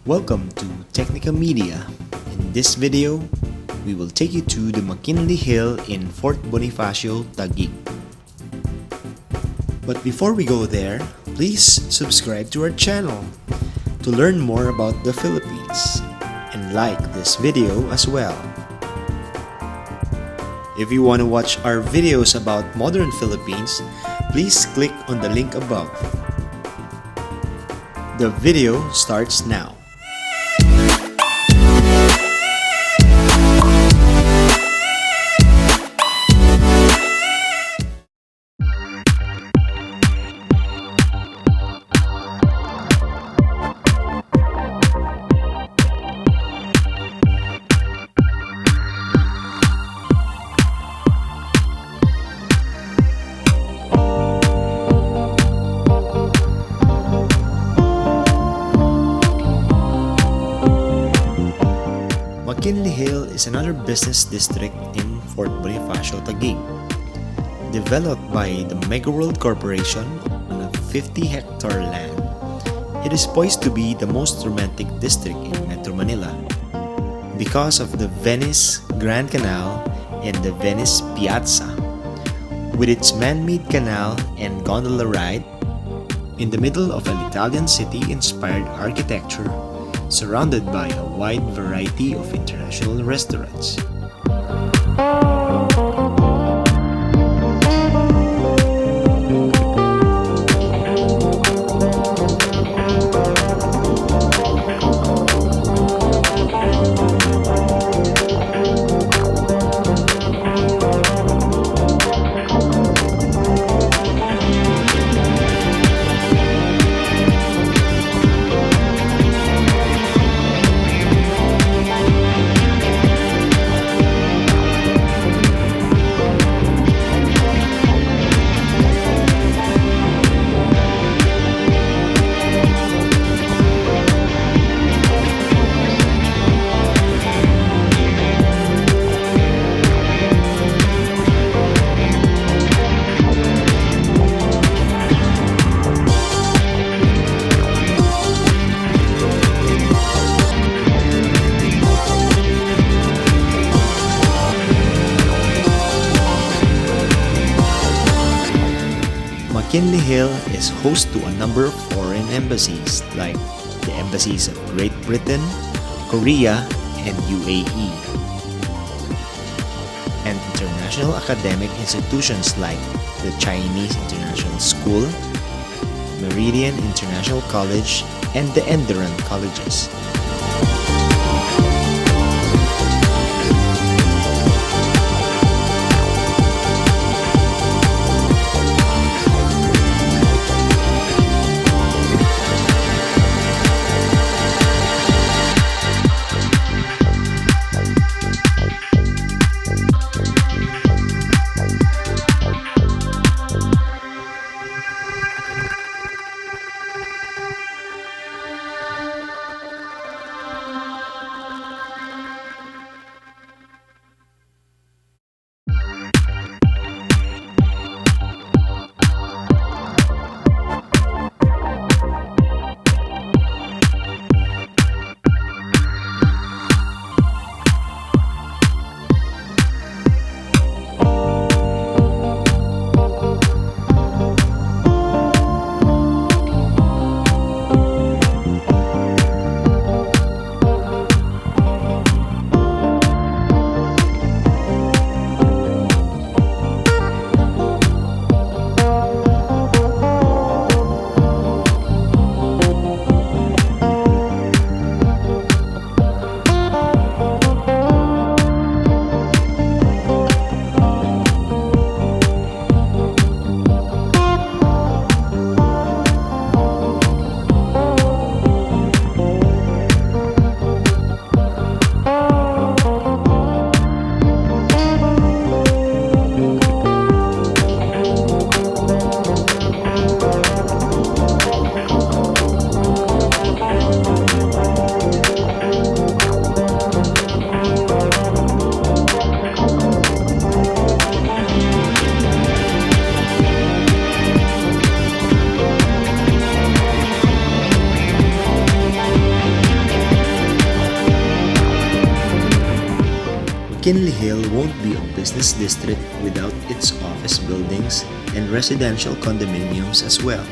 Welcome to Technica Media. In this video, we will take you to the McKinley Hill in Fort Bonifacio Taguig. But before we go there, please subscribe to our channel to learn more about the Philippines and like this video as well. If you want to watch our videos about modern Philippines, please click on the link above. The video starts now. Mckinley Hill is another business district in Fort Bonifacio Taguig. Developed by the Megaworld Corporation on a 50-hectare land, it is poised to be the most romantic district in Metro Manila because of the Venice Grand Canal and the Venice Piazza, with its man-made canal and gondola ride in the middle of an Italian city-inspired architecture, surrounded by a wide variety of international restaurants. McKinley Hill is host to a number of foreign embassies like the Embassies of Great Britain, Korea, and UAE, and international academic institutions like the Chinese International School, Meridian International College, and the Enderun Colleges. McKinley Hill won't be a business district without its office buildings and residential condominiums as well.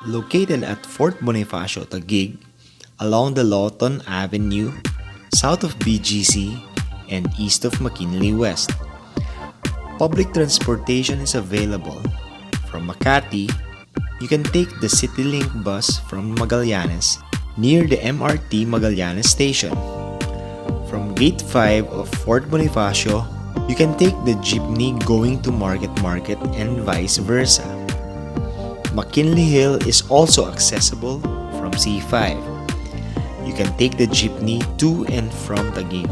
Located at Fort Bonifacio Taguig, along the Lawton Avenue, south of BGC, and east of McKinley West. Public transportation is available. From Makati, you can take the CityLink bus from Magallanes near the MRT Magallanes station. From Gate 5 of Fort Bonifacio, you can take the jeepney going to Market and vice versa. McKinley Hill is also accessible from C5. You can take the jeepney to and from Taguig.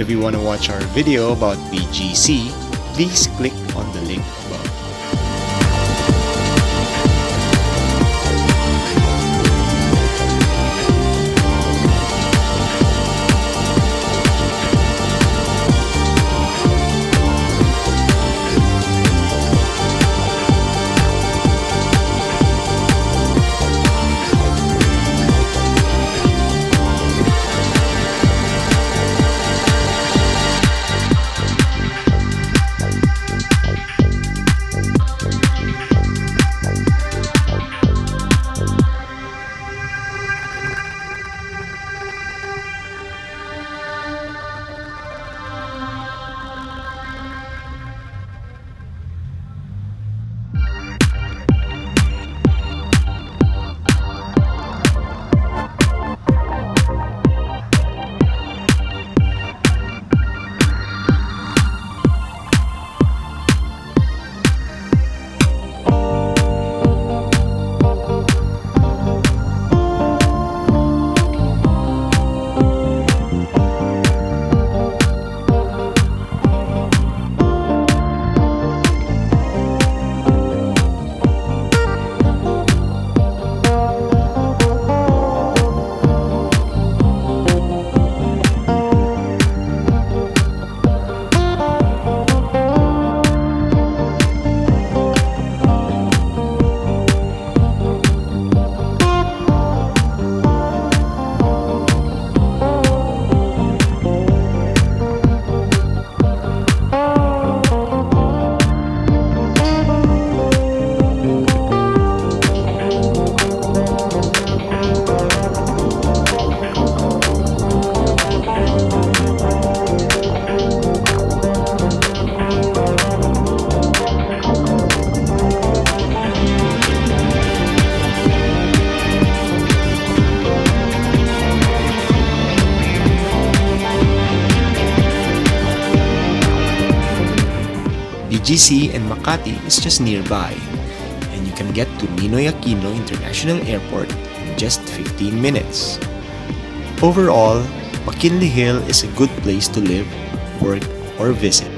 If you want to watch our video about BGC, please click on the link above. BGC and Makati is just nearby, and you can get to Ninoy Aquino International Airport in just 15 minutes. Overall, McKinley Hill is a good place to live, work, or visit.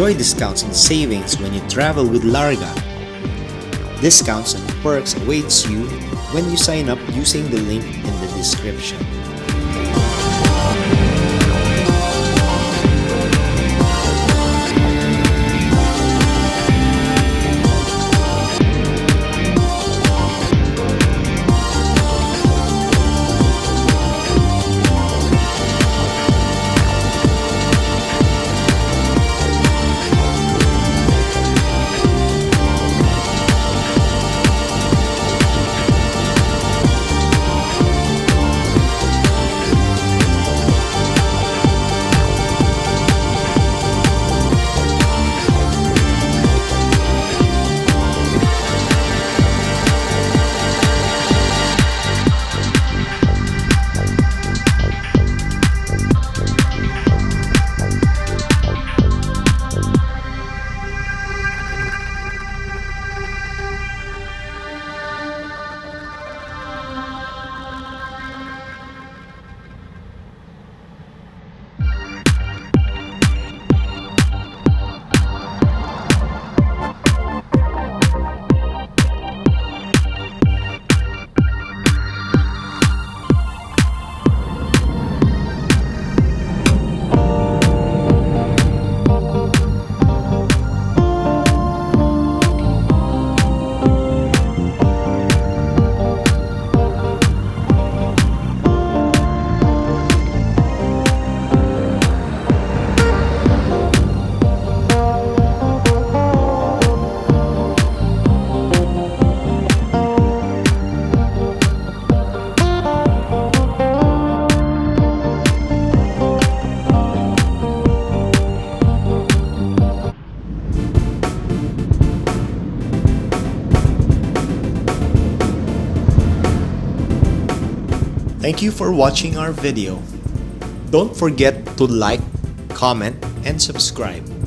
Enjoy discounts and savings when you travel with Larga. Discounts and perks awaits you when you sign up using the link in the description. Thank you for watching our video. Don't forget to like, comment, and subscribe.